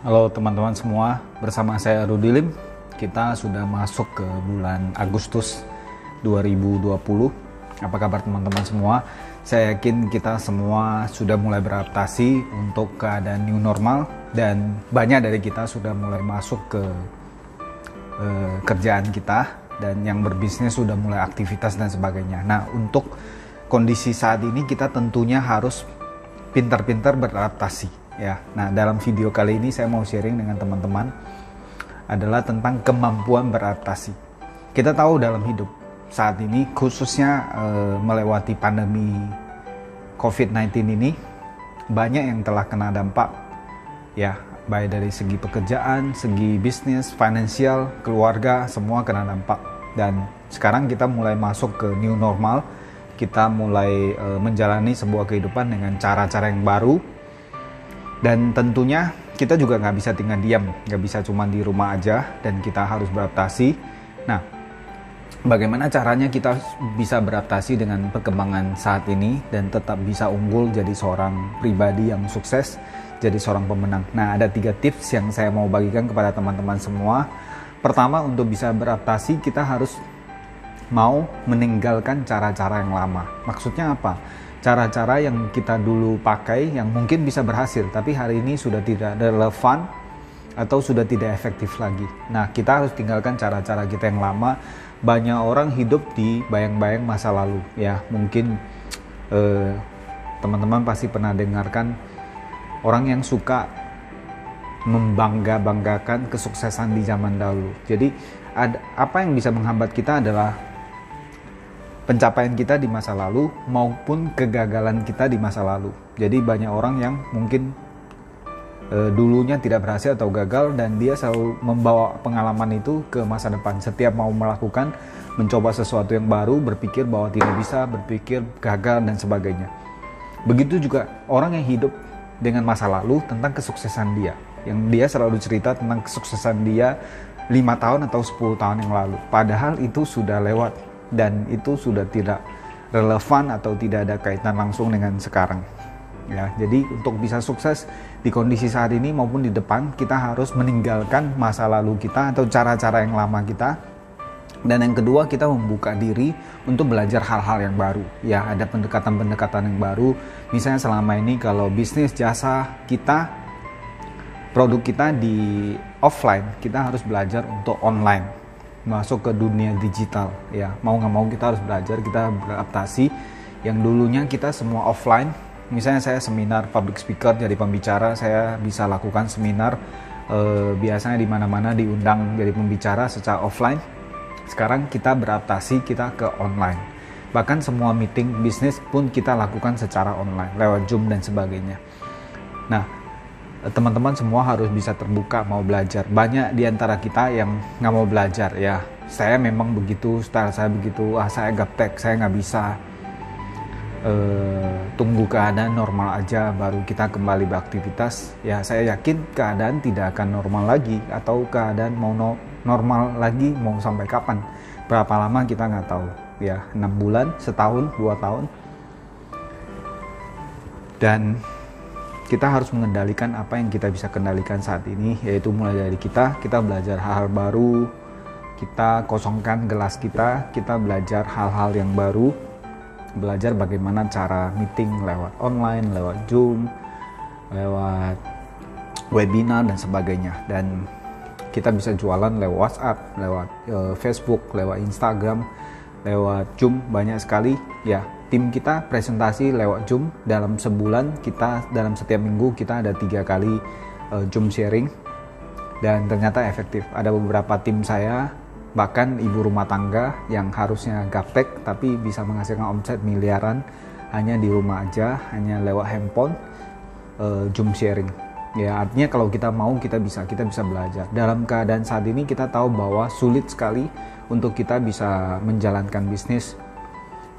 Halo teman-teman semua, bersama saya Rudilim. Kita sudah masuk ke bulan Agustus 2020. Apa kabar teman-teman semua? Saya yakin kita semua sudah mulai beradaptasi untuk keadaan new normal, dan banyak dari kita sudah mulai masuk ke kerjaan kita, dan yang berbisnis sudah mulai aktivitas dan sebagainya. Nah, untuk kondisi saat ini kita tentunya harus pintar-pintar beradaptasi. Ya, nah dalam video kali ini saya mau sharing dengan teman-teman adalah tentang kemampuan beradaptasi. Kita tahu dalam hidup saat ini, khususnya melewati pandemi COVID-19 ini, banyak yang telah kena dampak, ya, baik dari segi pekerjaan, segi bisnis, finansial, keluarga, semua kena dampak. Dan sekarang kita mulai masuk ke new normal, kita mulai menjalani sebuah kehidupan dengan cara-cara yang baru. Dan tentunya kita juga nggak bisa tinggal diam, nggak bisa cuma di rumah aja, dan kita harus beradaptasi. Nah, bagaimana caranya kita bisa beradaptasi dengan perkembangan saat ini dan tetap bisa unggul jadi seorang pribadi yang sukses, jadi seorang pemenang. Nah, ada 3 tips yang saya mau bagikan kepada teman-teman semua. Pertama, untuk bisa beradaptasi kita harus mau meninggalkan cara-cara yang lama. Maksudnya apa? Cara-cara yang kita dulu pakai yang mungkin bisa berhasil, tapi hari ini sudah tidak relevan atau sudah tidak efektif lagi. Nah, kita harus tinggalkan cara-cara kita yang lama. Banyak orang hidup di bayang-bayang masa lalu. Ya, mungkin teman-teman pasti pernah dengarkan orang yang suka membangga-banggakan kesuksesan di zaman dahulu. Jadi, apa yang bisa menghambat kita adalah pencapaian kita di masa lalu maupun kegagalan kita di masa lalu. Jadi banyak orang yang mungkin dulunya tidak berhasil atau gagal, dan dia selalu membawa pengalaman itu ke masa depan. Setiap mau melakukan, mencoba sesuatu yang baru, berpikir bahwa tidak bisa, berpikir gagal dan sebagainya. Begitu juga orang yang hidup dengan masa lalu tentang kesuksesan dia, yang dia selalu cerita tentang kesuksesan dia 5 tahun atau 10 tahun yang lalu. Padahal itu sudah lewat dan itu sudah tidak relevan atau tidak ada kaitan langsung dengan sekarang. Ya, jadi untuk bisa sukses di kondisi saat ini maupun di depan, kita harus meninggalkan masa lalu kita atau cara-cara yang lama kita. Dan yang kedua, kita membuka diri untuk belajar hal-hal yang baru. Ya, ada pendekatan-pendekatan yang baru. Misalnya selama ini kalau bisnis jasa kita, produk kita di offline, kita harus belajar untuk online, masuk ke dunia digital. Ya, mau nggak mau kita harus belajar, kita beradaptasi. Yang dulunya kita semua offline, misalnya saya seminar public speaker, jadi pembicara, saya bisa lakukan seminar biasanya di mana-mana diundang jadi pembicara secara offline. Sekarang kita beradaptasi, kita ke online. Bahkan semua meeting bisnis pun kita lakukan secara online, lewat Zoom dan sebagainya. Nah, teman-teman semua harus bisa terbuka mau belajar. Banyak di antara kita yang nggak mau belajar. Ya, saya memang begitu, style saya begitu, saya gaptek, saya nggak bisa. Tunggu keadaan normal aja baru kita kembali beraktivitas. Ya, saya yakin keadaan tidak akan normal lagi, atau keadaan mau normal lagi mau sampai kapan, berapa lama kita nggak tahu. Ya, 6 bulan, setahun, 2 tahun. Dan kita harus mengendalikan apa yang kita bisa kendalikan saat ini, yaitu mulai dari kita belajar hal-hal baru, kita kosongkan gelas kita belajar hal-hal yang baru, belajar bagaimana cara meeting lewat online, lewat Zoom, lewat webinar dan sebagainya. Dan kita bisa jualan lewat WhatsApp, lewat Facebook, lewat Instagram, lewat Zoom, banyak sekali. Ya, tim kita presentasi lewat Zoom dalam sebulan, dalam setiap minggu kita ada 3 kali Zoom sharing, dan ternyata efektif. Ada beberapa tim saya, bahkan ibu rumah tangga yang harusnya gaptek tapi bisa menghasilkan omset miliaran hanya di rumah aja, hanya lewat handphone, Zoom sharing. Ya, artinya kalau kita mau, kita bisa belajar. Dalam keadaan saat ini kita tahu bahwa sulit sekali untuk kita bisa menjalankan bisnis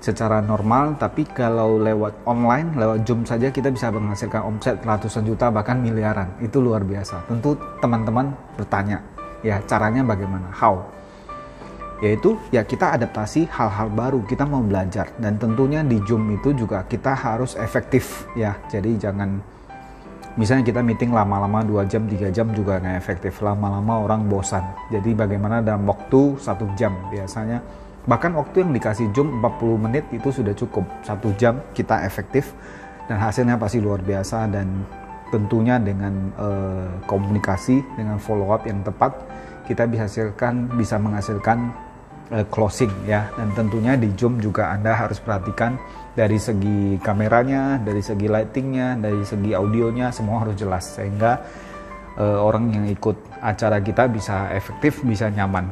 secara normal, tapi kalau lewat online, lewat Zoom saja kita bisa menghasilkan omset ratusan juta, bahkan miliaran. Itu luar biasa. Tentu teman-teman bertanya, ya caranya bagaimana? How? Yaitu ya kita adaptasi hal-hal baru, kita mau belajar. Dan tentunya di Zoom itu juga kita harus efektif, ya. Jadi jangan Misalnya kita meeting lama-lama 2 jam, 3 jam juga nggak efektif. Lama-lama orang bosan. Jadi bagaimana dalam waktu 1 jam biasanya. Bahkan waktu yang dikasih Zoom 40 menit itu sudah cukup. 1 jam kita efektif dan hasilnya pasti luar biasa. Dan tentunya dengan komunikasi, dengan follow up yang tepat, kita bisa menghasilkan closing ya. Dan tentunya di Zoom juga Anda harus perhatikan dari segi kameranya, dari segi lightingnya, dari segi audionya, semua harus jelas sehingga orang yang ikut acara kita bisa efektif, bisa nyaman.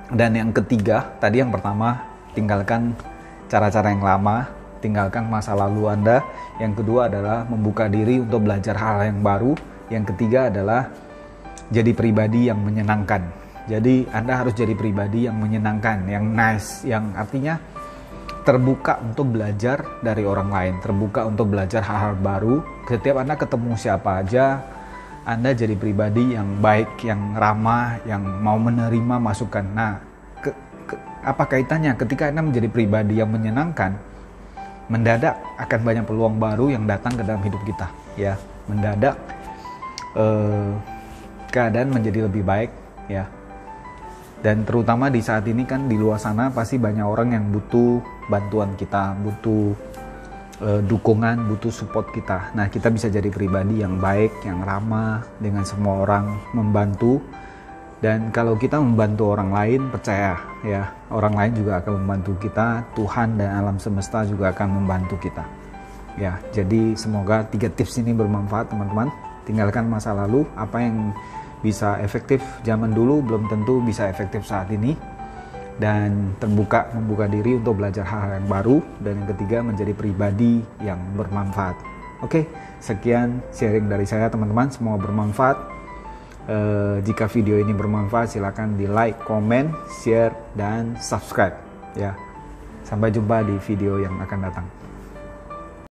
Dan yang ketiga, tadi yang pertama, tinggalkan cara-cara yang lama, tinggalkan masa lalu Anda. Yang kedua adalah membuka diri untuk belajar hal yang baru. Yang ketiga adalah jadi pribadi yang menyenangkan. Jadi Anda harus jadi pribadi yang menyenangkan, yang nice, yang artinya terbuka untuk belajar dari orang lain, terbuka untuk belajar hal-hal baru. Setiap Anda ketemu siapa aja, Anda jadi pribadi yang baik, yang ramah, yang mau menerima masukan. Nah, apa kaitannya ketika Anda menjadi pribadi yang menyenangkan? Mendadak akan banyak peluang baru yang datang ke dalam hidup kita, ya. Mendadak keadaan menjadi lebih baik, ya. Dan terutama di saat ini kan di luar sana pasti banyak orang yang butuh bantuan kita, butuh dukungan, butuh support kita. Nah, kita bisa jadi pribadi yang baik, yang ramah dengan semua orang, membantu. Dan kalau kita membantu orang lain, percaya ya, orang lain juga akan membantu kita. Tuhan dan alam semesta juga akan membantu kita. Ya, jadi semoga 3 tips ini bermanfaat teman-teman. Tinggalkan masa lalu, apa yang bisa efektif zaman dulu belum tentu bisa efektif saat ini. Dan membuka diri untuk belajar hal-hal yang baru. Dan yang ketiga, menjadi pribadi yang bermanfaat. Oke, sekian sharing dari saya teman-teman, semoga bermanfaat. Jika video ini bermanfaat, silakan di like, komen, share, dan subscribe ya. Sampai jumpa di video yang akan datang.